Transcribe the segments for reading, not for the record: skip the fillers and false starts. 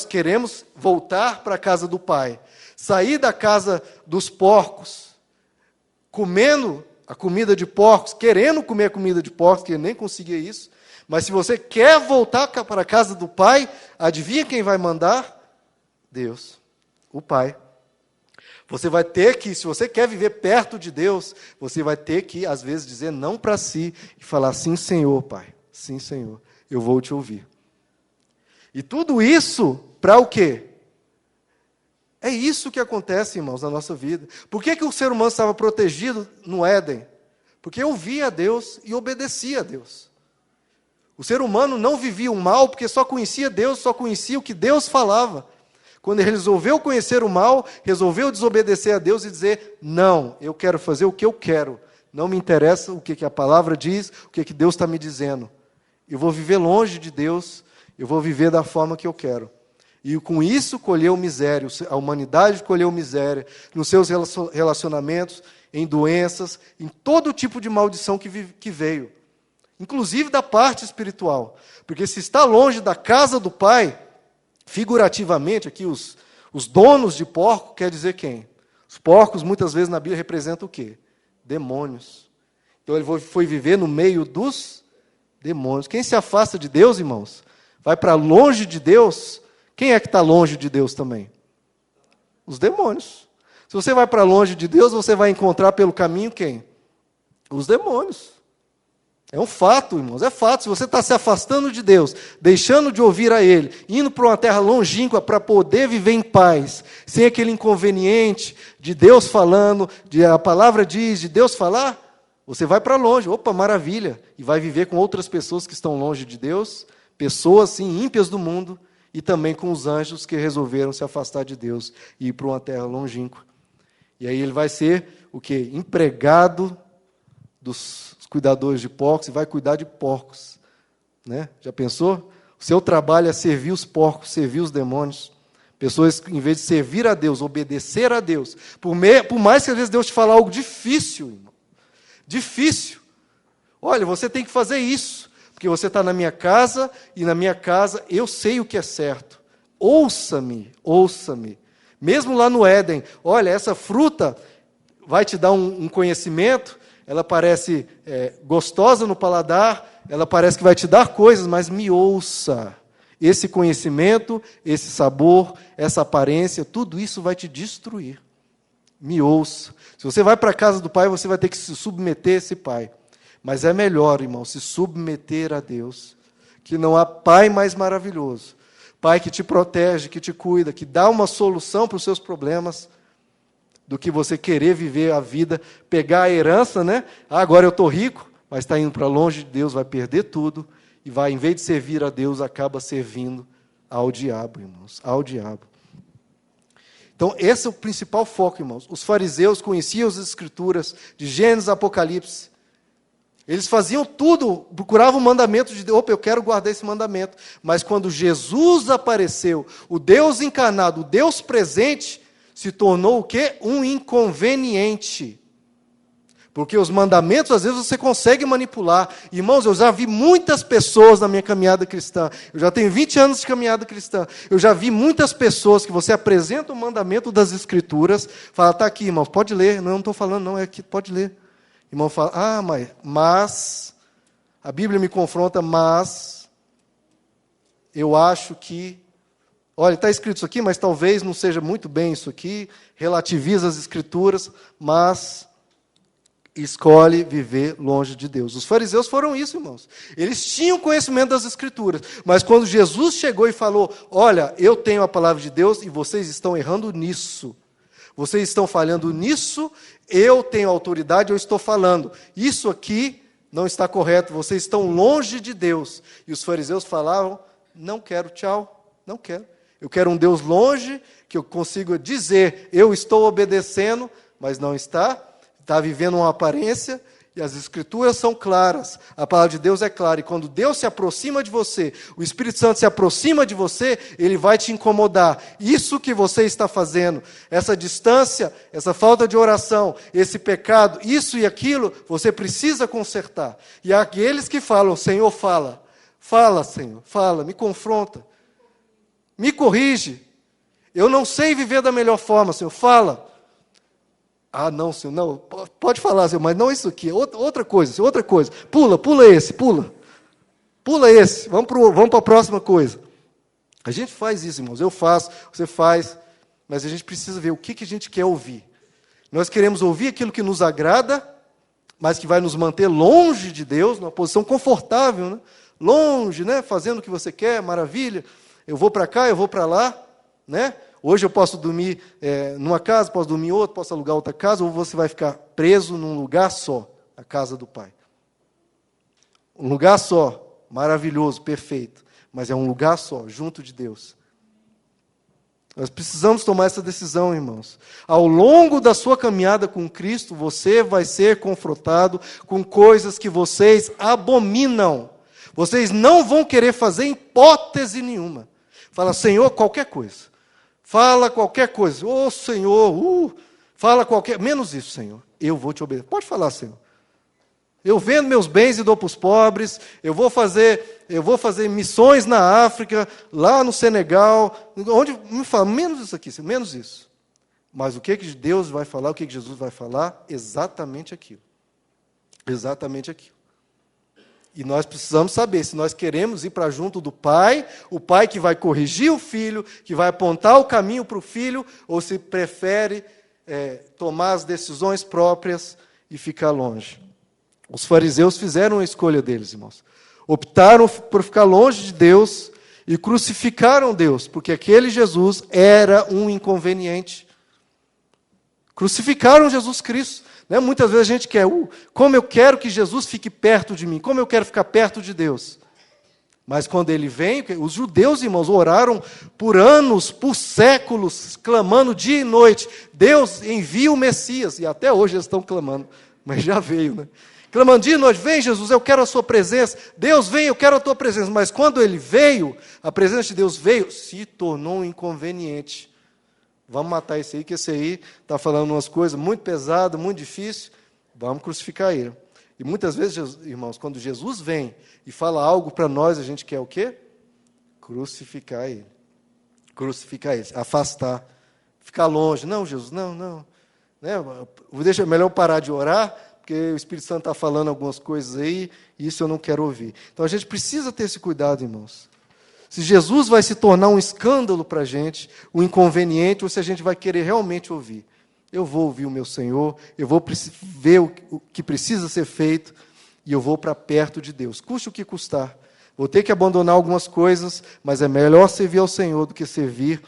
queremos voltar para a casa do Pai, sair da casa dos porcos, comendo a comida de porcos, querendo comer a comida de porcos, que nem conseguia isso, mas se você quer voltar para a casa do Pai, adivinha quem vai mandar? Deus, o Pai. Você vai ter que, se você quer viver perto de Deus, você vai ter que, às vezes, dizer não para si e falar, sim, Senhor, Pai, sim, Senhor, eu vou te ouvir. E tudo isso para o quê? É isso que acontece, irmãos, na nossa vida. Por que o ser humano estava protegido no Éden? Porque ouvia a Deus e obedecia a Deus. O ser humano não vivia o mal porque só conhecia Deus, só conhecia o que Deus falava. Quando ele resolveu conhecer o mal, resolveu desobedecer a Deus e dizer, não, eu quero fazer o que eu quero. Não me interessa o que a palavra diz, o que Deus está me dizendo. Eu vou viver longe de Deus, eu vou viver da forma que eu quero. E com isso colheu miséria, a humanidade colheu miséria nos seus relacionamentos, em doenças, em todo tipo de maldição que veio. Inclusive da parte espiritual. Porque se está longe da casa do Pai, figurativamente, aqui os donos de porco, quer dizer quem? Os porcos, muitas vezes, na Bíblia, representam o quê? Demônios. Então, ele foi viver no meio dos demônios. Quem se afasta de Deus, irmãos, vai para longe de Deus. Quem é que está longe de Deus também? Os demônios. Se você vai para longe de Deus, você vai encontrar pelo caminho quem? Os demônios. É um fato, irmãos, é fato. Se você está se afastando de Deus, deixando de ouvir a Ele, indo para uma terra longínqua para poder viver em paz, sem aquele inconveniente de Deus falando, de a palavra diz, de Deus falar, você vai para longe. Opa, maravilha! E vai viver com outras pessoas que estão longe de Deus, pessoas, sim, ímpias do mundo, e também com os anjos que resolveram se afastar de Deus e ir para uma terra longínqua. E aí ele vai ser o quê? Empregado dos cuidadores de porcos e vai cuidar de porcos. Né? Já pensou? O seu trabalho é servir os porcos, servir os demônios. Pessoas, em vez de servir a Deus, obedecer a Deus, por mais que às vezes Deus te fale algo difícil, irmão, difícil. Olha, você tem que fazer isso, porque você está na minha casa, e na minha casa eu sei o que é certo. Ouça-me, ouça-me. Mesmo lá no Éden, olha, essa fruta vai te dar um conhecimento, ela parece gostosa no paladar, ela parece que vai te dar coisas, mas me ouça. Esse conhecimento, esse sabor, essa aparência, tudo isso vai te destruir. Me ouça. Se você vai para a casa do Pai, você vai ter que se submeter a esse Pai. Mas é melhor, irmão, se submeter a Deus, que não há Pai mais maravilhoso. Pai que te protege, que te cuida, que dá uma solução para os seus problemas, do que você querer viver a vida, pegar a herança, né? Ah, agora eu estou rico, mas está indo para longe de Deus, vai perder tudo, e vai, em vez de servir a Deus, acaba servindo ao diabo, irmãos, ao diabo. Então, esse é o principal foco, irmãos. Os fariseus conheciam as Escrituras, de Gênesis a Apocalipse. Eles faziam tudo, procuravam o mandamento de Deus. Opa, eu quero guardar esse mandamento. Mas quando Jesus apareceu, o Deus encarnado, o Deus presente, se tornou o quê? Um inconveniente. Porque os mandamentos, às vezes, você consegue manipular. Irmãos, eu já vi muitas pessoas na minha caminhada cristã. Eu já tenho 20 anos de caminhada cristã. Eu já vi muitas pessoas que você apresenta o mandamento das Escrituras, fala, está aqui, irmãos, pode ler. Não estou falando, não, é aqui, pode ler. Irmão fala, mas, a Bíblia me confronta, mas, eu acho que, olha, está escrito isso aqui, mas talvez não seja muito bem isso aqui, relativiza as Escrituras, mas escolhe viver longe de Deus. Os fariseus foram isso, irmãos. Eles tinham conhecimento das Escrituras, mas quando Jesus chegou e falou, olha, eu tenho a palavra de Deus e vocês estão errando nisso. Vocês estão falhando nisso, eu tenho autoridade, eu estou falando. Isso aqui não está correto, vocês estão longe de Deus. E os fariseus falavam, não quero, tchau, não quero. Eu quero um Deus longe, que eu consiga dizer, eu estou obedecendo, mas não está vivendo uma aparência, e as Escrituras são claras, a palavra de Deus é clara, e quando Deus se aproxima de você, o Espírito Santo se aproxima de você, ele vai te incomodar. Isso que você está fazendo, essa distância, essa falta de oração, esse pecado, isso e aquilo, você precisa consertar. E há aqueles que falam, Senhor, fala, Senhor, fala, me confronta. Me corrige. Eu não sei viver da melhor forma, Senhor. Fala. Ah, não, Senhor, não. Pode falar, Senhor, mas não isso aqui. Outra coisa, Senhor, outra coisa. Pula esse, pula. Pula esse. Vamos para a próxima coisa. A gente faz isso, irmãos. Eu faço, você faz. Mas a gente precisa ver o que a gente quer ouvir. Nós queremos ouvir aquilo que nos agrada, mas que vai nos manter longe de Deus, numa posição confortável, né? Longe, né? Fazendo o que você quer, maravilha. Eu vou para cá, eu vou para lá, né? Hoje eu posso dormir numa casa, posso dormir em outra, posso alugar outra casa, ou você vai ficar preso num lugar só, a casa do Pai. Um lugar só, maravilhoso, perfeito, mas é um lugar só, junto de Deus. Nós precisamos tomar essa decisão, irmãos. Ao longo da sua caminhada com Cristo, você vai ser confrontado com coisas que vocês abominam. Vocês não vão querer fazer em hipótese nenhuma. Fala, Senhor, qualquer coisa. Fala qualquer coisa. Ô, Senhor, fala qualquer... Menos isso, Senhor. Eu vou te obedecer. Pode falar, Senhor. Eu vendo meus bens e dou para os pobres, eu vou fazer missões na África, lá no Senegal, onde me fala, menos isso aqui, menos isso. Mas o que Deus vai falar, o que Jesus vai falar? Exatamente aquilo. Exatamente aquilo. E nós precisamos saber se nós queremos ir para junto do Pai, o Pai que vai corrigir o Filho, que vai apontar o caminho para o Filho, ou se prefere tomar as decisões próprias e ficar longe. Os fariseus fizeram a escolha deles, irmãos. Optaram por ficar longe de Deus e crucificaram Deus, porque aquele Jesus era um inconveniente. Crucificaram Jesus Cristo. Né? Muitas vezes a gente quer, como eu quero que Jesus fique perto de mim, como eu quero ficar perto de Deus. Mas quando ele vem, os judeus, irmãos, oraram por anos, por séculos, clamando dia e noite, Deus envia o Messias, e até hoje eles estão clamando, mas já veio, né? Clamando dia e noite, vem Jesus, eu quero a sua presença, Deus vem, eu quero a tua presença, mas quando ele veio, a presença de Deus veio, se tornou um inconveniente. Vamos matar esse aí, que esse aí está falando umas coisas muito pesadas, muito difíceis, vamos crucificar ele. E muitas vezes, irmãos, quando Jesus vem e fala algo para nós, a gente quer o quê? Crucificar ele. Crucificar ele, afastar, ficar longe. Não, Jesus, não. Né? Deixa melhor parar de orar, porque o Espírito Santo está falando algumas coisas aí, e isso eu não quero ouvir. Então a gente precisa ter esse cuidado, irmãos. Se Jesus vai se tornar um escândalo para a gente, um inconveniente, ou se a gente vai querer realmente ouvir. Eu vou ouvir o meu Senhor, eu vou ver o que precisa ser feito, e eu vou para perto de Deus, custe o que custar. Vou ter que abandonar algumas coisas, mas é melhor servir ao Senhor do que servir,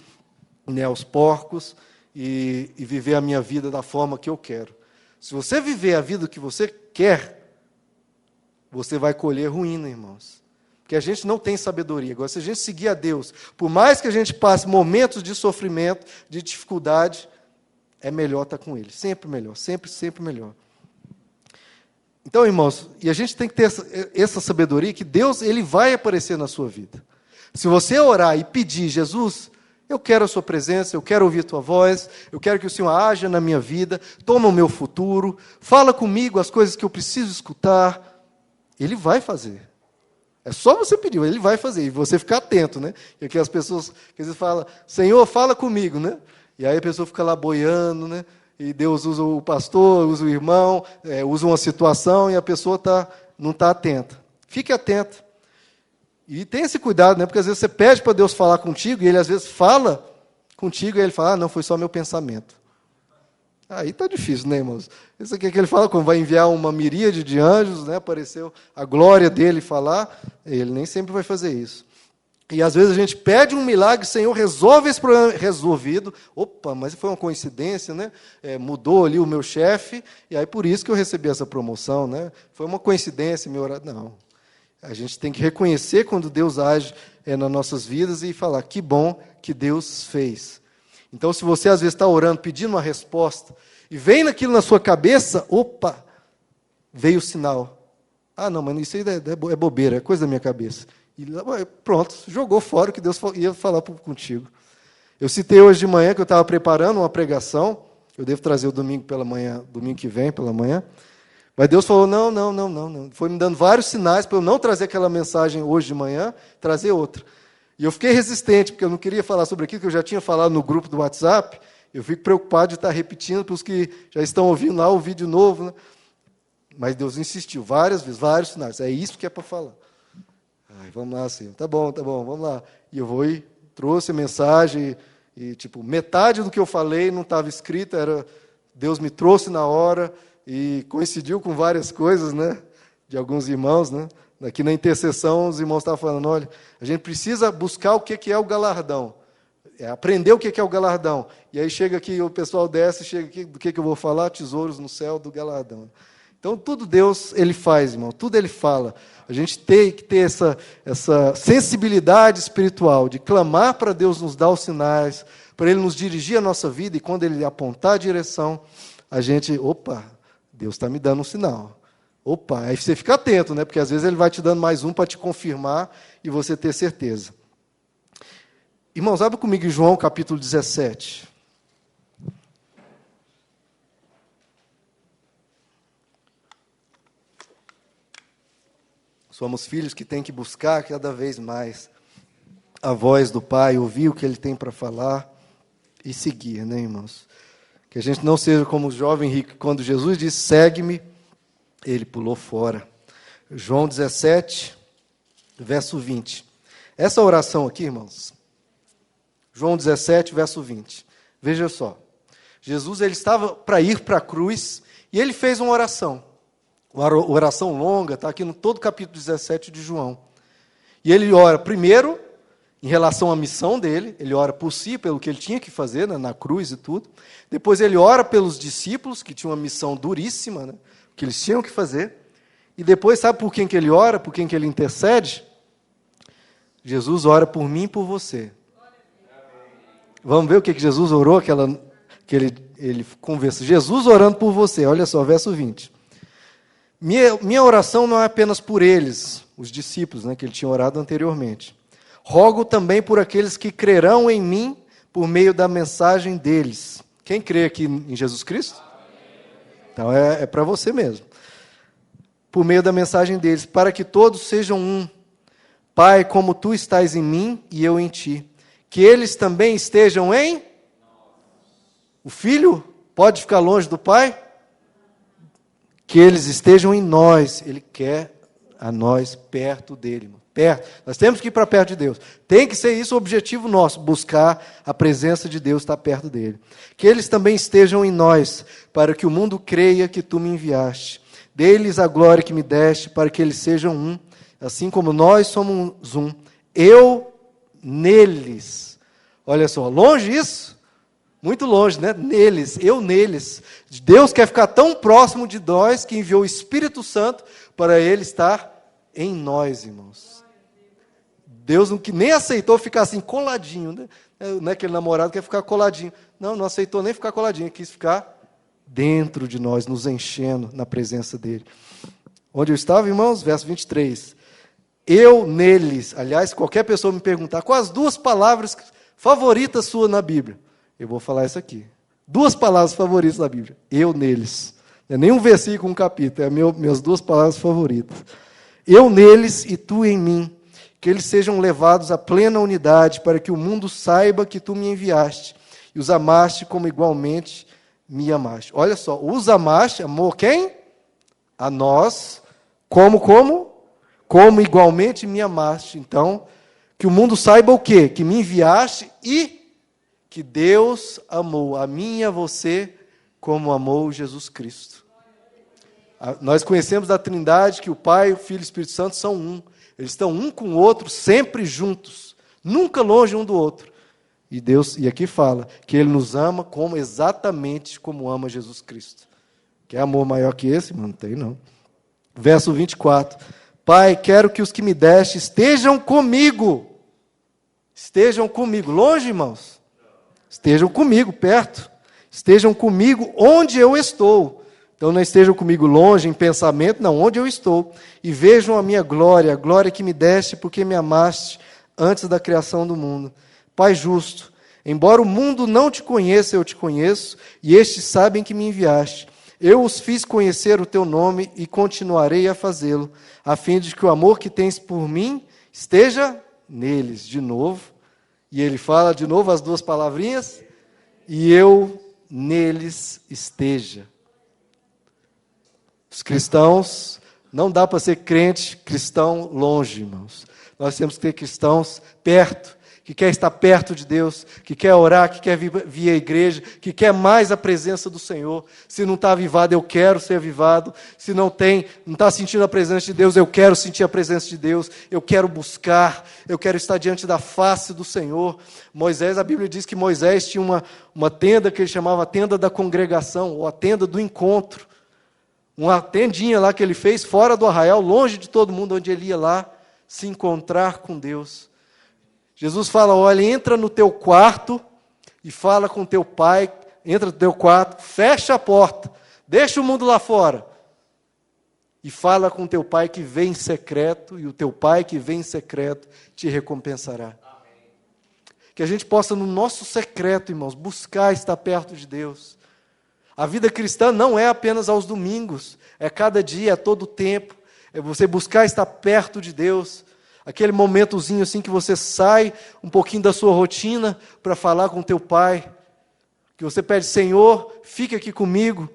né, aos porcos e viver a minha vida da forma que eu quero. Se você viver a vida que você quer, você vai colher ruína, irmãos. Porque a gente não tem sabedoria. Agora, se a gente seguir a Deus, por mais que a gente passe momentos de sofrimento, de dificuldade, é melhor estar com Ele. Sempre melhor, sempre melhor. Então, irmãos, e a gente tem que ter essa sabedoria que Deus, Ele vai aparecer na sua vida. Se você orar e pedir, Jesus, eu quero a sua presença, eu quero ouvir a tua voz, eu quero que o Senhor haja na minha vida, toma o meu futuro, fala comigo as coisas que eu preciso escutar, Ele vai fazer. É só você pedir, Ele vai fazer, e você ficar atento, né? Porque as pessoas, que às vezes falam, Senhor, fala comigo, né? E aí a pessoa fica lá boiando, né? E Deus usa o pastor, usa o irmão, usa uma situação, e a pessoa não está atenta. Fique atento. E tenha esse cuidado, né? Porque às vezes você pede para Deus falar contigo, e Ele às vezes fala contigo, e Ele fala, não, foi só meu pensamento. Aí está difícil, né, irmãos? Isso aqui é que Ele fala, como vai enviar uma miríade de anjos, né? Apareceu a glória dEle falar, Ele nem sempre vai fazer isso. E às vezes a gente pede um milagre, Senhor, resolve esse problema, resolvido. Opa, mas foi uma coincidência, né? Mudou ali o meu chefe, e aí por isso que eu recebi essa promoção, né? Foi uma coincidência, meu horário. Não. A gente tem que reconhecer quando Deus age nas nossas vidas e falar, que bom que Deus fez. Então, se você às vezes está orando, pedindo uma resposta, e vem naquilo na sua cabeça, opa, veio o sinal. Ah, não, mas isso aí é bobeira, é coisa da minha cabeça. E pronto, jogou fora o que Deus ia falar contigo. Eu citei hoje de manhã que eu estava preparando uma pregação, eu devo trazer o domingo pela manhã, domingo que vem pela manhã, mas Deus falou, não. Foi me dando vários sinais para eu não trazer aquela mensagem hoje de manhã, trazer outra. E eu fiquei resistente, porque eu não queria falar sobre aquilo que eu já tinha falado no grupo do WhatsApp. Eu fico preocupado de estar repetindo para os que já estão ouvindo lá o vídeo novo, né? Mas Deus insistiu várias vezes, vários sinais. É isso que é para falar. Ai, vamos lá, Senhor. Tá bom, vamos lá. E eu trouxe a mensagem, e metade do que eu falei não estava escrito, Deus me trouxe na hora, e coincidiu com várias coisas, né? De alguns irmãos, né? Aqui na intercessão, os irmãos estavam falando, olha, a gente precisa buscar o que é o galardão. Aprender o que é o galardão. E aí chega aqui, o pessoal desce, chega aqui, do que eu vou falar? Tesouros no céu do galardão. Então, tudo Deus, Ele faz, irmão, tudo Ele fala. A gente tem que ter essa sensibilidade espiritual, de clamar para Deus nos dar os sinais, para Ele nos dirigir a nossa vida, e quando Ele apontar a direção, a gente, Deus está me dando um sinal. Aí você fica atento, né? Porque às vezes Ele vai te dando mais um para te confirmar e você ter certeza. Irmãos, abra comigo em João capítulo 17. Somos filhos que têm que buscar cada vez mais a voz do Pai, ouvir o que Ele tem para falar e seguir, né, irmãos? Que a gente não seja como o jovem rico, quando Jesus disse, segue-me, ele pulou fora. João 17, verso 20. Essa oração aqui, irmãos, João 17, verso 20. Veja só. Jesus ele estava para ir para a cruz e ele fez uma oração. Uma oração longa, está aqui no todo o capítulo 17 de João. E ele ora primeiro em relação à missão dele, ele ora por si, pelo que ele tinha que fazer, né, na cruz e tudo. Depois ele ora pelos discípulos, que tinham uma missão duríssima, né, que eles tinham que fazer. E depois, sabe por quem que ele ora, por quem que ele intercede? Jesus ora por mim e por você. Vamos ver o que Jesus orou, que ele conversa. Jesus orando por você, olha só, verso 20. Minha oração não é apenas por eles, os discípulos, né, que ele tinha orado anteriormente. Rogo também por aqueles que crerão em mim por meio da mensagem deles. Quem crê aqui em Jesus Cristo? Então é para você mesmo. Por meio da mensagem deles, para que todos sejam um. Pai, como tu estás em mim e eu em ti. Que eles também estejam em... O filho pode ficar longe do pai? Que eles estejam em nós. Ele quer a nós perto dele. Irmão. Perto. Nós temos que ir para perto de Deus. Tem que ser isso o objetivo nosso, buscar a presença de Deus, estar perto dele. Que eles também estejam em nós, para que o mundo creia que tu me enviaste. Dê-lhes a glória que me deste, para que eles sejam um, assim como nós somos um. Eu neles. Olha só, longe isso? Muito longe, né? Neles, eu neles. Deus quer ficar tão próximo de nós que enviou o Espírito Santo para Ele estar em nós, irmãos. Deus nem aceitou ficar assim, coladinho, né? Não é aquele namorado que quer ficar coladinho. Não aceitou nem ficar coladinho, quis ficar dentro de nós, nos enchendo na presença dEle. Onde eu estava, irmãos? Verso 23. Eu neles. Aliás, qualquer pessoa me perguntar quais as 2 palavras favoritas suas na Bíblia, eu vou falar isso aqui. 2 palavras favoritas da Bíblia. Eu neles. Não é nem um versículo, um capítulo. É minhas 2 palavras favoritas. Eu neles e tu em mim. Que eles sejam levados à plena unidade, para que o mundo saiba que tu me enviaste. E os amaste como igualmente me amaste. Olha só. Os amaste, amor quem? A nós. Como igualmente me amaste. Então, que o mundo saiba o quê? Que me enviaste e que Deus amou a mim e a você como amou Jesus Cristo. Nós conhecemos da Trindade que o Pai, o Filho e o Espírito Santo são um. Eles estão um com o outro, sempre juntos, nunca longe um do outro. E Deus, e aqui fala, que Ele nos ama exatamente como ama Jesus Cristo. Quer amor maior que esse? Não tem, não. Verso 24. Pai, quero que os que me deste estejam comigo. Estejam comigo. Longe, irmãos? Estejam comigo, perto. Estejam comigo onde eu estou. Então, não estejam comigo longe, em pensamento, não, onde eu estou. E vejam a minha glória, a glória que me deste, porque me amaste antes da criação do mundo. Pai justo, embora o mundo não te conheça, eu te conheço, e estes sabem que me enviaste. Eu os fiz conhecer o teu nome e continuarei a fazê-lo, a fim de que o amor que tens por mim esteja neles de novo. E ele fala de novo as duas palavrinhas, e eu neles esteja. Os cristãos, não dá para ser crente cristão longe, irmãos. Nós temos que ter cristãos perto, que quer estar perto de Deus, que quer orar, que quer vir à igreja, que quer mais a presença do Senhor. Se não está avivado, eu quero ser avivado. Se não está sentindo a presença de Deus, eu quero sentir a presença de Deus. Eu quero buscar, eu quero estar diante da face do Senhor. Moisés, a Bíblia diz que Moisés tinha uma tenda que ele chamava a tenda da congregação, ou a tenda do encontro. Uma tendinha lá que ele fez fora do arraial, longe de todo mundo, onde ele ia lá se encontrar com Deus. Jesus fala, olha, entra no teu quarto e fala com teu pai, entra no teu quarto, fecha a porta, deixa o mundo lá fora e fala com teu pai que vem em secreto, e o teu pai que vem em secreto te recompensará. Amém. Que a gente possa, no nosso secreto, irmãos, buscar estar perto de Deus. A vida cristã não é apenas aos domingos, é cada dia, é todo o tempo, é você buscar estar perto de Deus. Aquele momentozinho assim que você sai um pouquinho da sua rotina para falar com teu pai, que você pede, Senhor, fique aqui comigo.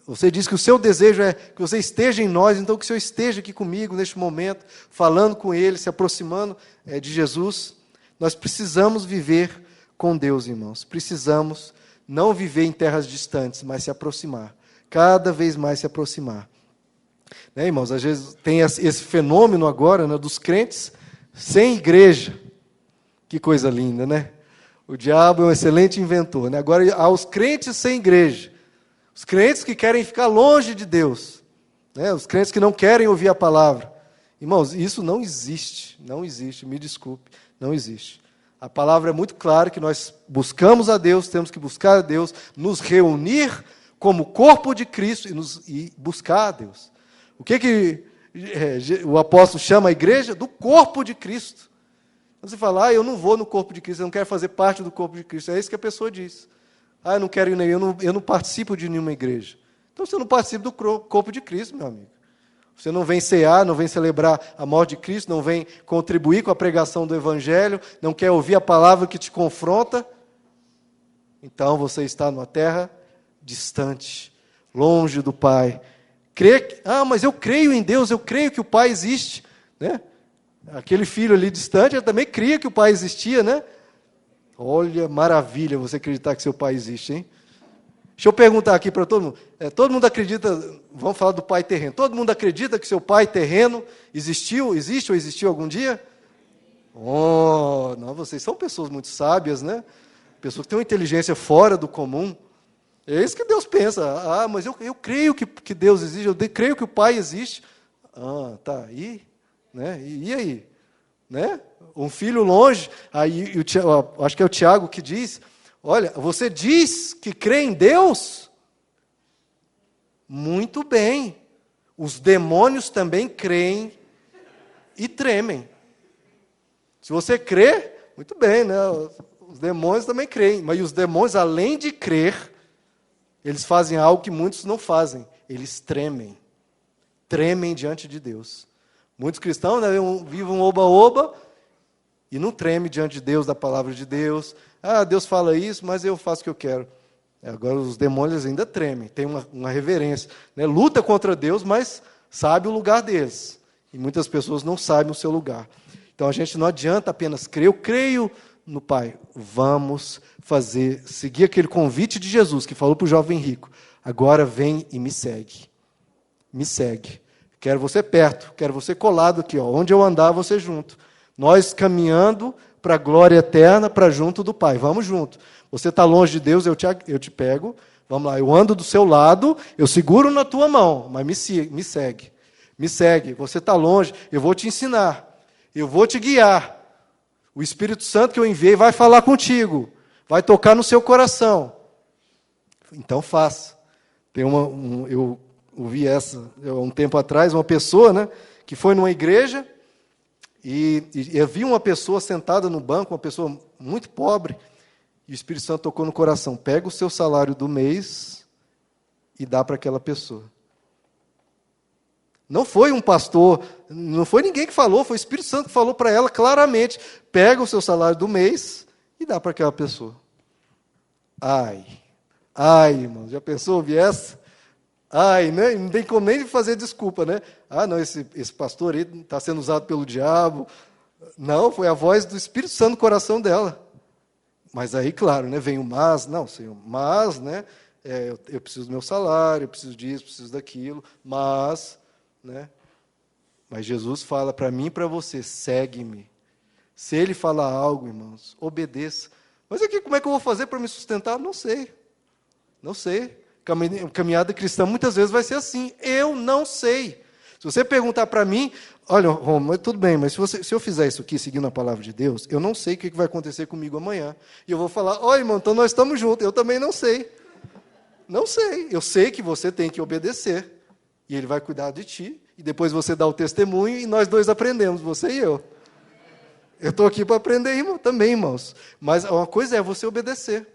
Você diz que o seu desejo é que você esteja em nós, então que o Senhor esteja aqui comigo neste momento, falando com Ele, se aproximando de Jesus. Nós precisamos viver com Deus, irmãos. Precisamos não viver em terras distantes, mas se aproximar. Cada vez mais se aproximar. Né, irmãos, às vezes tem esse fenômeno agora, né, dos crentes sem igreja. Que coisa linda, né? O diabo é um excelente inventor. Né? Agora há os crentes sem igreja. Os crentes que querem ficar longe de Deus. Né? Os crentes que não querem ouvir a palavra. Irmãos, isso não existe. Não existe, me desculpe. Não existe. A palavra é muito clara que nós buscamos a Deus, temos que buscar a Deus, nos reunir como corpo de Cristo e buscar a Deus. O que o apóstolo chama a igreja? Do corpo de Cristo. Você fala, eu não vou no corpo de Cristo, eu não quero fazer parte do corpo de Cristo. É isso que a pessoa diz. Eu não quero ir, eu não participo de nenhuma igreja. Então você não participa do corpo de Cristo, meu amigo. Você não vem cear, não vem celebrar a morte de Cristo, não vem contribuir com a pregação do Evangelho, não quer ouvir a palavra que te confronta. Então você está numa terra distante, longe do Pai. Mas eu creio em Deus, eu creio que o Pai existe. Né? Aquele filho ali distante, ele também cria que o Pai existia, né? Olha, maravilha você acreditar que seu Pai existe, hein? Deixa eu perguntar aqui para todo mundo. Todo mundo acredita, vamos falar do pai terreno, todo mundo acredita que seu pai terreno existe ou existiu algum dia? Não, vocês são pessoas muito sábias, né? Pessoas que têm uma inteligência fora do comum. É isso que Deus pensa. Mas eu creio que Deus existe, eu creio que o Pai existe. Tá, né? E aí? Né? Um filho longe, aí acho que é o Tiago que diz, olha, você diz que crê em Deus? Muito bem. Os demônios também creem e tremem. Se você crê, muito bem, né? Os demônios também creem, mas os demônios, além de crer, eles fazem algo que muitos não fazem. Eles tremem. Tremem diante de Deus. Muitos cristãos, né, vivem um oba-oba e não tremem diante de Deus, da palavra de Deus. Deus fala isso, mas eu faço o que eu quero. Agora os demônios ainda tremem, tem uma reverência. Né? Luta contra Deus, mas sabe o lugar deles. E muitas pessoas não sabem o seu lugar. Então a gente não adianta apenas crer. Eu creio no Pai. Vamos seguir aquele convite de Jesus, que falou para o jovem rico. Agora vem e me segue. Me segue. Quero você perto, quero você colado aqui. Onde eu andar, você junto. Nós caminhando para a glória eterna, para junto do Pai. Vamos junto. Você está longe de Deus, eu te pego. Vamos lá, eu ando do seu lado, eu seguro na tua mão, mas me segue. Me segue. Você está longe, eu vou te ensinar. Eu vou te guiar. O Espírito Santo que eu enviei vai falar contigo. Vai tocar no seu coração. Então faça. Eu ouvi um tempo atrás, uma pessoa, né, que foi numa igreja e eu vi uma pessoa sentada no banco, uma pessoa muito pobre, e o Espírito Santo tocou no coração. Pega o seu salário do mês e dá para aquela pessoa. Não foi um pastor, não foi ninguém que falou, foi o Espírito Santo que falou para ela claramente: pega o seu salário do mês e dá para aquela pessoa. Ai, irmão, já pensou ouvir essa? Ai, né? Não tem como nem fazer desculpa, né? Ah, não, esse pastor aí está sendo usado pelo diabo. Não, foi a voz do Espírito Santo no coração dela. Mas aí, claro, né, vem o mas, não, Senhor, mas, né, eu preciso do meu salário, eu preciso disso, preciso daquilo, mas, né? Mas Jesus fala para mim e para você: segue-me. Se Ele falar algo, irmãos, obedeça. Mas aqui, como é que eu vou fazer para me sustentar? Não sei. Não sei. Caminhada cristã muitas vezes vai ser assim. Eu não sei. Se você perguntar para mim, olha, Romo, tudo bem, mas se eu fizer isso aqui, seguindo a palavra de Deus, eu não sei o que vai acontecer comigo amanhã. E eu vou falar: olha, irmão, então nós estamos juntos. Eu também não sei. Não sei. Eu sei que você tem que obedecer. E Ele vai cuidar de ti. E depois você dá o testemunho e nós dois aprendemos, você e eu. Eu estou aqui para aprender, irmão, também, irmãos. Mas uma coisa é você obedecer.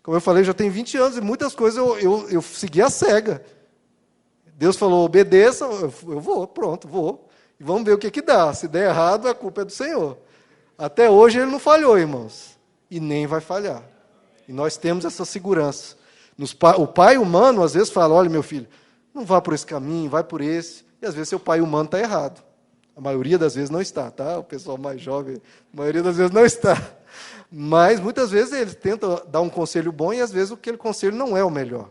Como eu falei, já tem 20 anos e muitas coisas eu segui a cega. Deus falou: obedeça, eu vou, pronto, vou. E vamos ver o que dá. Se der errado, a culpa é do Senhor. Até hoje Ele não falhou, irmãos. E nem vai falhar. E nós temos essa segurança. O pai humano, às vezes, fala: olha, meu filho, não vá por esse caminho, vai por esse. E às vezes seu pai humano está errado. A maioria das vezes não está, tá? O pessoal mais jovem, a maioria das vezes não está. Mas muitas vezes ele tenta dar um conselho bom e às vezes aquele conselho não é o melhor.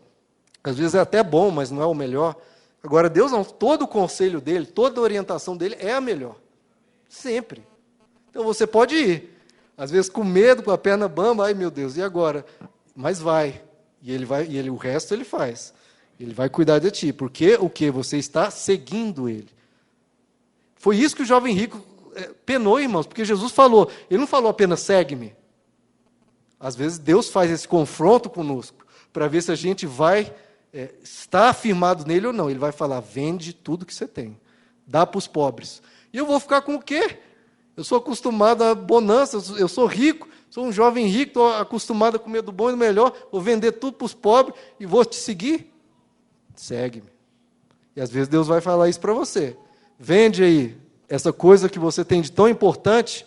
Às vezes é até bom, mas não é o melhor. Agora, Deus não, todo o conselho dele, toda a orientação dele é a melhor. Sempre. Então você pode ir. Às vezes com medo, com a perna bamba, ai meu Deus, e agora? Mas vai. E o resto ele faz. Ele vai cuidar de ti. Porque o que? Você está seguindo ele. Foi isso que o jovem rico penou, irmãos, porque Jesus falou. Ele não falou apenas: segue-me. Às vezes Deus faz esse confronto conosco, para ver se a gente vai estar afirmado nele ou não. Ele vai falar: vende tudo que você tem, dá para os pobres. E eu vou ficar com o quê? Eu sou acostumado a bonança, eu sou rico, sou um jovem rico, estou acostumado a comer do bom e do melhor, vou vender tudo para os pobres e vou te seguir? Segue-me. E às vezes Deus vai falar isso para você. Vende aí essa coisa que você tem de tão importante,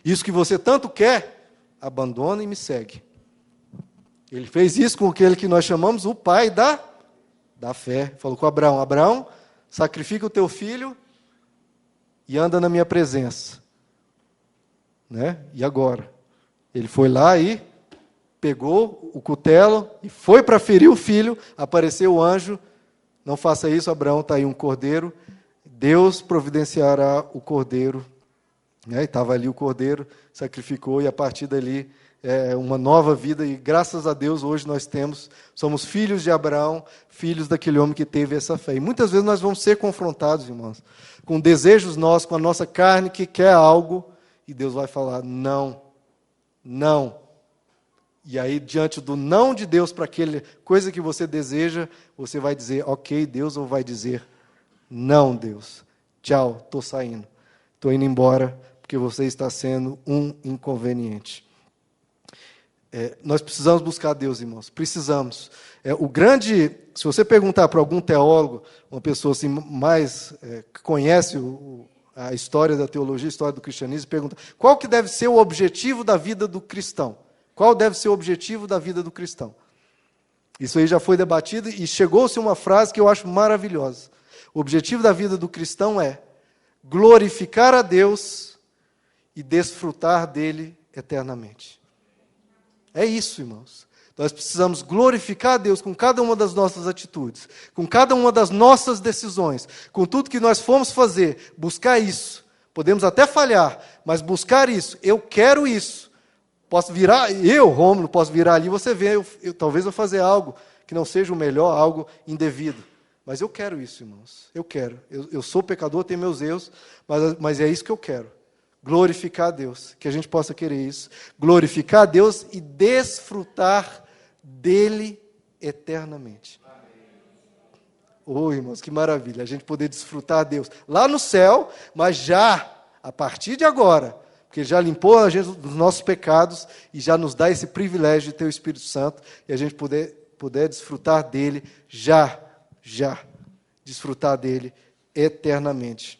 isso que você tanto quer, abandona e me segue. Ele fez isso com aquele que nós chamamos o pai da fé. Falou com Abraão: Abraão, sacrifica o teu filho e anda na minha presença. Né? E agora? Ele foi lá e pegou o cutelo e foi para ferir o filho. Apareceu o anjo: não faça isso, Abraão, está aí um cordeiro. Deus providenciará o cordeiro. E estava ali o cordeiro, sacrificou, e a partir dali uma nova vida. E graças a Deus hoje nós somos filhos de Abraão, filhos daquele homem que teve essa fé. E muitas vezes nós vamos ser confrontados, irmãos, com desejos nossos, com a nossa carne que quer algo, e Deus vai falar: não, não. E aí, diante do não de Deus para aquela coisa que você deseja, você vai dizer: ok, Deus, ou vai dizer: não, Deus, tchau, estou saindo, estou indo embora, porque você está sendo um inconveniente. Nós precisamos buscar Deus, irmãos, precisamos. Se você perguntar para algum teólogo, uma pessoa assim, mais que conhece a história da teologia, a história do cristianismo, pergunta: qual que deve ser o objetivo da vida do cristão? Qual deve ser o objetivo da vida do cristão? Isso aí já foi debatido e chegou-se uma frase que eu acho maravilhosa. O objetivo da vida do cristão é glorificar a Deus e desfrutar dele eternamente. É isso, irmãos. Nós precisamos glorificar a Deus com cada uma das nossas atitudes, com cada uma das nossas decisões, com tudo que nós formos fazer, buscar isso. Podemos até falhar, mas buscar isso. Eu quero isso. Rômulo, posso virar ali, você vê, talvez eu fazer algo que não seja o melhor, algo indevido. Mas eu quero isso, irmãos. Eu quero. Eu sou pecador, tenho meus erros, mas é isso que eu quero. Glorificar a Deus. Que a gente possa querer isso. Glorificar a Deus e desfrutar dele eternamente. Irmãos, que maravilha. A gente poder desfrutar a Deus lá no céu, mas já, a partir de agora, porque já limpou a gente dos nossos pecados e já nos dá esse privilégio de ter o Espírito Santo e a gente puder desfrutar dele já desfrutar dele eternamente.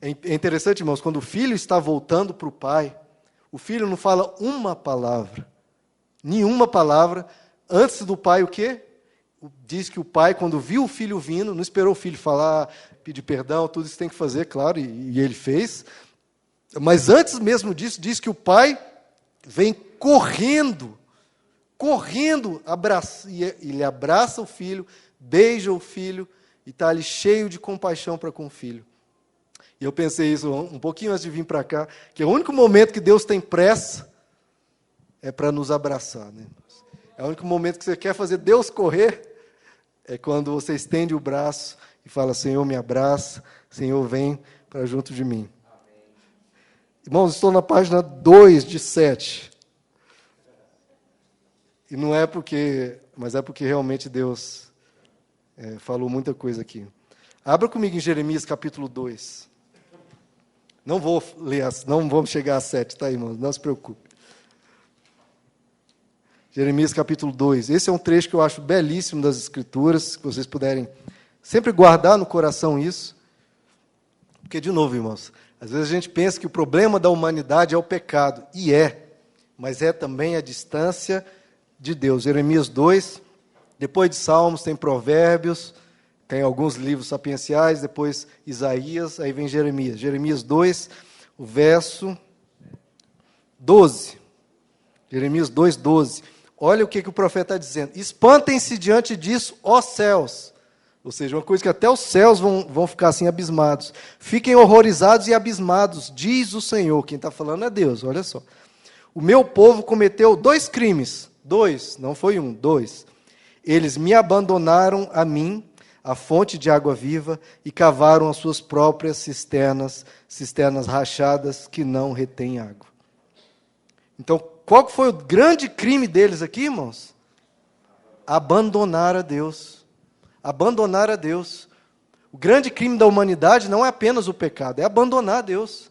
É interessante, irmãos, quando o filho está voltando para o pai, o filho não fala uma palavra, nenhuma palavra, antes do pai o quê? Diz que o pai, quando viu o filho vindo, não esperou o filho falar, pedir perdão, tudo isso tem que fazer, claro, e ele fez. Mas antes mesmo disso, diz que o pai vem correndo, ele abraça o filho, beija o filho, e está ali cheio de compaixão para com o filho. E eu pensei isso um pouquinho antes de vir para cá, que o único momento que Deus tem pressa é para nos abraçar, né? É o único momento que você quer fazer Deus correr, é quando você estende o braço e fala, Senhor, me abraça, Senhor, vem para junto de mim. Amém. Irmãos, estou na página 2 de 7. E não é porque, mas é porque realmente Deus falou muita coisa aqui. Abra comigo em Jeremias capítulo 2. Não vou ler, não vamos chegar a 7, tá, irmãos? Não se preocupe. Jeremias capítulo 2. Esse é um trecho que eu acho belíssimo das Escrituras, que vocês puderem sempre guardar no coração isso. Porque, de novo, irmãos, às vezes a gente pensa que o problema da humanidade é o pecado, e mas é também a distância de Deus. Jeremias 2, depois de Salmos tem Provérbios, tem alguns livros sapienciais, depois Isaías, aí vem Jeremias. Jeremias 2, o verso 12. Jeremias 2, 12. Olha o que o profeta está dizendo. Espantem-se diante disso, ó céus. Ou seja, uma coisa que até os céus vão ficar assim abismados. Fiquem horrorizados e abismados, diz o Senhor. Quem está falando é Deus, olha só. O meu povo cometeu 2 crimes. 2, não foi 1, 2. Eles me abandonaram a mim, a fonte de água viva, e cavaram as suas próprias cisternas rachadas que não retêm água. Então, qual foi o grande crime deles aqui, irmãos? Abandonar a Deus. Abandonar a Deus. O grande crime da humanidade não é apenas o pecado, é abandonar a Deus.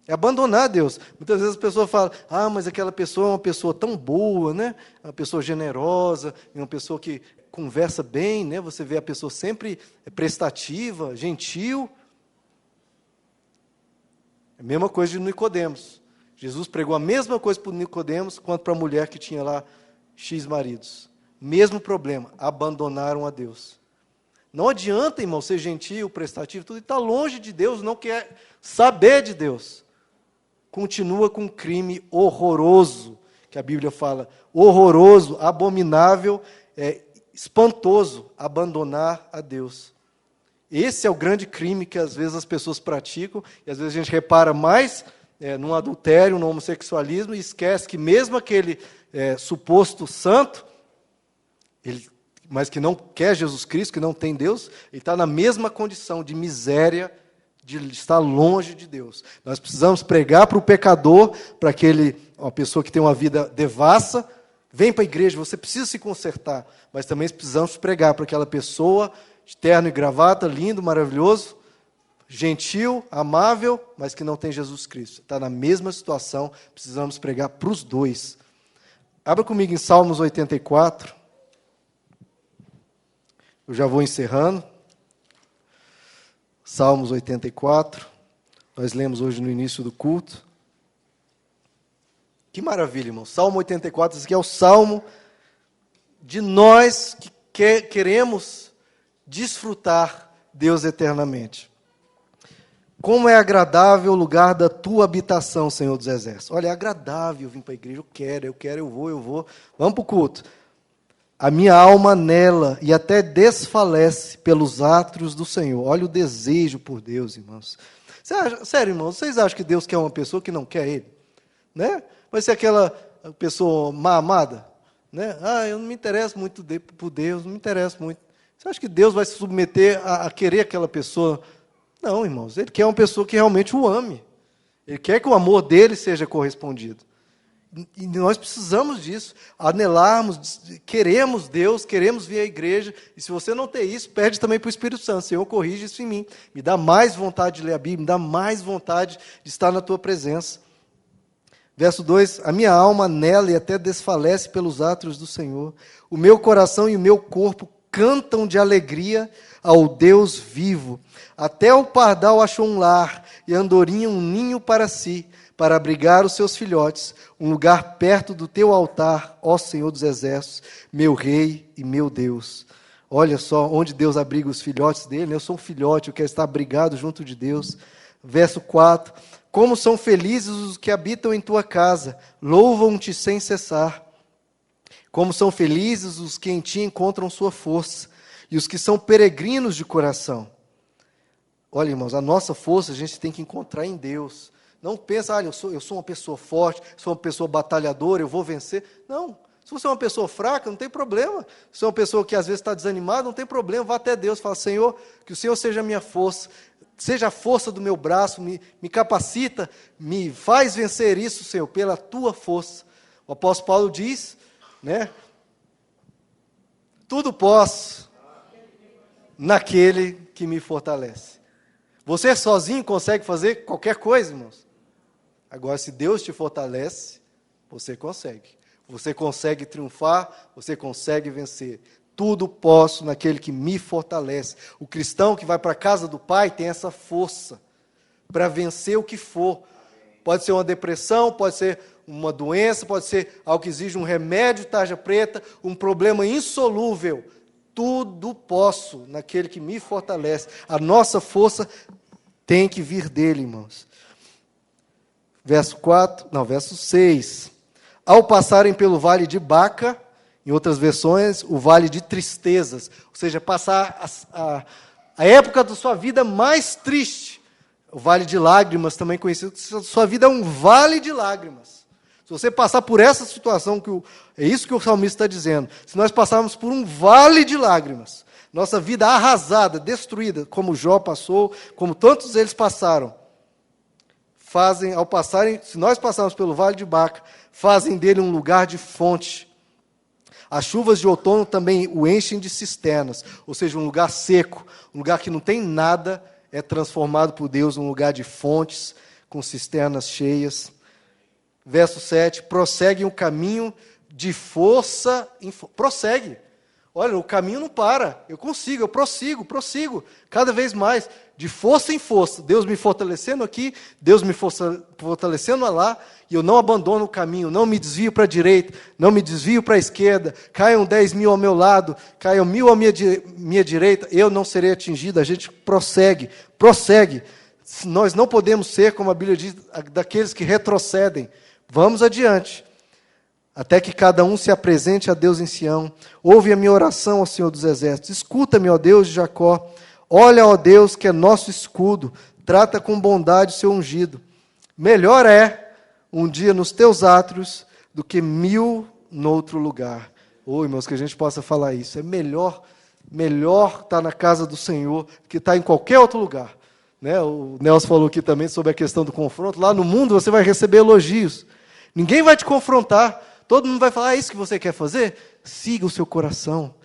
É abandonar a Deus. Muitas vezes as pessoas falam, mas aquela pessoa é uma pessoa tão boa, né? Uma pessoa generosa, uma pessoa que conversa bem, né? Você vê a pessoa sempre prestativa, gentil. É a mesma coisa de Nicodemos. Jesus pregou a mesma coisa para Nicodemos quanto para a mulher que tinha lá X maridos. Mesmo problema, abandonaram a Deus. Não adianta, irmão, ser gentil, prestativo, tudo, e está longe de Deus, não quer saber de Deus. Continua com um crime horroroso, que a Bíblia fala, horroroso, abominável, espantoso, abandonar a Deus. Esse é o grande crime que às vezes as pessoas praticam, e às vezes a gente repara mais num adultério, no homossexualismo, e esquece que mesmo aquele suposto santo, mas que não quer Jesus Cristo, que não tem Deus, ele está na mesma condição de miséria, de estar longe de Deus. Nós precisamos pregar para o pecador, para uma pessoa que tem uma vida devassa, vem para a igreja, você precisa se consertar, mas também precisamos pregar para aquela pessoa de terno e gravata, lindo, maravilhoso, gentil, amável, mas que não tem Jesus Cristo. Está na mesma situação, precisamos pregar para os dois. Abra comigo em Salmos 84. Eu já vou encerrando. Salmos 84. Nós lemos hoje no início do culto. Que maravilha, irmão. Salmo 84, esse aqui é o salmo de nós que queremos desfrutar Deus eternamente. Como é agradável o lugar da tua habitação, Senhor dos Exércitos. Olha, é agradável vir para a igreja. Eu quero, eu vou. Vamos para o culto. A minha alma anela e até desfalece pelos átrios do Senhor. Olha o desejo por Deus, irmãos. Sério, irmãos, vocês acham que Deus quer uma pessoa que não quer Ele? Né? Vai ser aquela pessoa má amada? Né? Eu não me interesso muito por Deus, não me interesso muito. Você acha que Deus vai se submeter a querer aquela pessoa? Não, irmãos, Ele quer uma pessoa que realmente o ame. Ele quer que o amor dele seja correspondido. E nós precisamos disso, anelarmos, queremos Deus, queremos vir à igreja, e se você não tem isso, pede também para o Espírito Santo, Senhor, corrige isso em mim, me dá mais vontade de ler a Bíblia, me dá mais vontade de estar na tua presença. Verso 2, a minha alma anela e até desfalece pelos átrios do Senhor, o meu coração e o meu corpo cantam de alegria ao Deus vivo. Até o pardal achou um lar, e a andorinha um ninho para si, para abrigar os seus filhotes, um lugar perto do teu altar, ó Senhor dos exércitos, meu Rei e meu Deus. Olha só onde Deus abriga os filhotes dele. Eu sou um filhote, eu quero estar abrigado junto de Deus. Verso 4, como são felizes os que habitam em tua casa, louvam-te sem cessar. Como são felizes os que em ti encontram sua força, e os que são peregrinos de coração. Olha, irmãos, a nossa força a gente tem que encontrar em Deus. Não pensa, eu sou uma pessoa forte, sou uma pessoa batalhadora, eu vou vencer. Não, se você é uma pessoa fraca, não tem problema. Se você é uma pessoa que às vezes está desanimada, não tem problema. Vá até Deus, fala, Senhor, que o Senhor seja a minha força, seja a força do meu braço, me capacita, me faz vencer isso, Senhor, pela tua força. O apóstolo Paulo diz, né? Tudo posso naquele que me fortalece. Você sozinho consegue fazer qualquer coisa, irmãos. Agora, se Deus te fortalece, você consegue. Você consegue triunfar, você consegue vencer. Tudo posso naquele que me fortalece. O cristão que vai para a casa do Pai tem essa força para vencer o que for. Pode ser uma depressão, pode ser uma doença, pode ser algo que exige um remédio tarja preta, um problema insolúvel. Tudo posso naquele que me fortalece. A nossa força tem que vir dele, irmãos. Verso 6. Ao passarem pelo vale de Baca, em outras versões, o vale de tristezas, ou seja, passar a época da sua vida mais triste, o vale de lágrimas, também conhecido, sua vida é um vale de lágrimas. Se você passar por essa situação, é isso que o salmista está dizendo, se nós passarmos por um vale de lágrimas, nossa vida arrasada, destruída, como Jó passou, como tantos eles passaram, se nós passarmos pelo vale de Baca, fazem dele um lugar de fonte. As chuvas de outono também o enchem de cisternas, ou seja, um lugar seco, um lugar que não tem nada, é transformado por Deus num lugar de fontes, com cisternas cheias. Verso 7, prosseguem o caminho de força, prossegue. Olha, o caminho não para, eu prossigo, cada vez mais, de força em força, Deus me fortalecendo aqui, Deus me fortalecendo lá, e eu não abandono o caminho, não me desvio para a direita, não me desvio para a esquerda, caiam 10.000 ao meu lado, caiam 1.000 à minha direita, eu não serei atingido. A gente prossegue, nós não podemos ser, como a Bíblia diz, daqueles que retrocedem, vamos adiante, até que cada um se apresente a Deus em Sião. Ouve a minha oração, ó Senhor dos exércitos. Escuta-me, ó Deus de Jacó. Olha, ó Deus, que é nosso escudo. Trata com bondade o seu ungido. Melhor é um dia nos teus átrios do que 1.000 noutro lugar. Irmãos, que a gente possa falar isso. É melhor estar na casa do Senhor que estar em qualquer outro lugar. Né? O Nelson falou aqui também sobre a questão do confronto. Lá no mundo você vai receber elogios. Ninguém vai te confrontar. Todo mundo vai falar, é isso que você quer fazer? Siga o seu coração,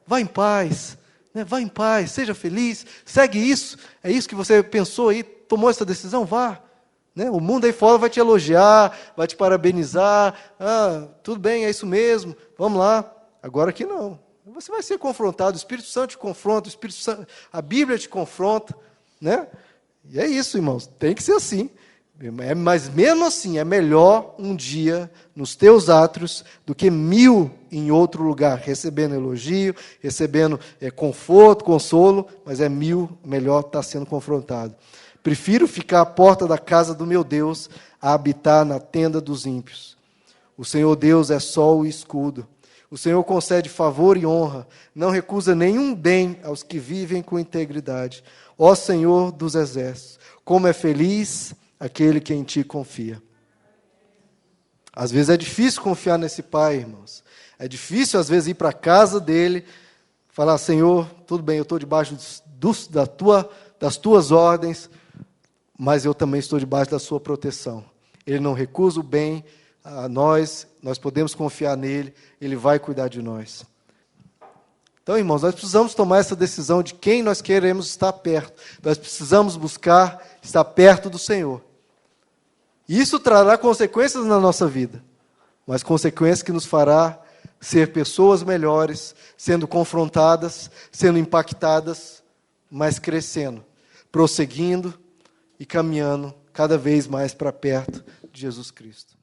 vá em paz, né? Vá em paz, seja feliz, segue isso, é isso que você pensou aí, tomou essa decisão, vá. Né? O mundo aí fora vai te elogiar, vai te parabenizar, tudo bem, é isso mesmo, vamos lá. Agora aqui não, você vai ser confrontado, o Espírito Santo te confronta, a Bíblia te confronta, né? E é isso, irmãos, tem que ser assim. Mas mesmo assim, é melhor um dia nos teus átrios do que 1.000 em outro lugar, recebendo elogio, recebendo conforto, consolo, mas é 1.000 melhor estar sendo confrontado. Prefiro ficar à porta da casa do meu Deus a habitar na tenda dos ímpios. O Senhor Deus é sol e escudo. O Senhor concede favor e honra, não recusa nenhum bem aos que vivem com integridade. Ó Senhor dos exércitos, como é feliz aquele que em ti confia. Às vezes é difícil confiar nesse Pai, irmãos. É difícil, às vezes, ir para a casa dele, falar, Senhor, tudo bem, eu estou debaixo das tuas ordens, mas eu também estou debaixo da sua proteção. Ele não recusa o bem a nós podemos confiar nele, ele vai cuidar de nós. Então, irmãos, nós precisamos tomar essa decisão de quem nós queremos estar perto. Nós precisamos buscar estar perto do Senhor. Isso trará consequências na nossa vida, mas consequências que nos fará ser pessoas melhores, sendo confrontadas, sendo impactadas, mas crescendo, prosseguindo e caminhando cada vez mais para perto de Jesus Cristo.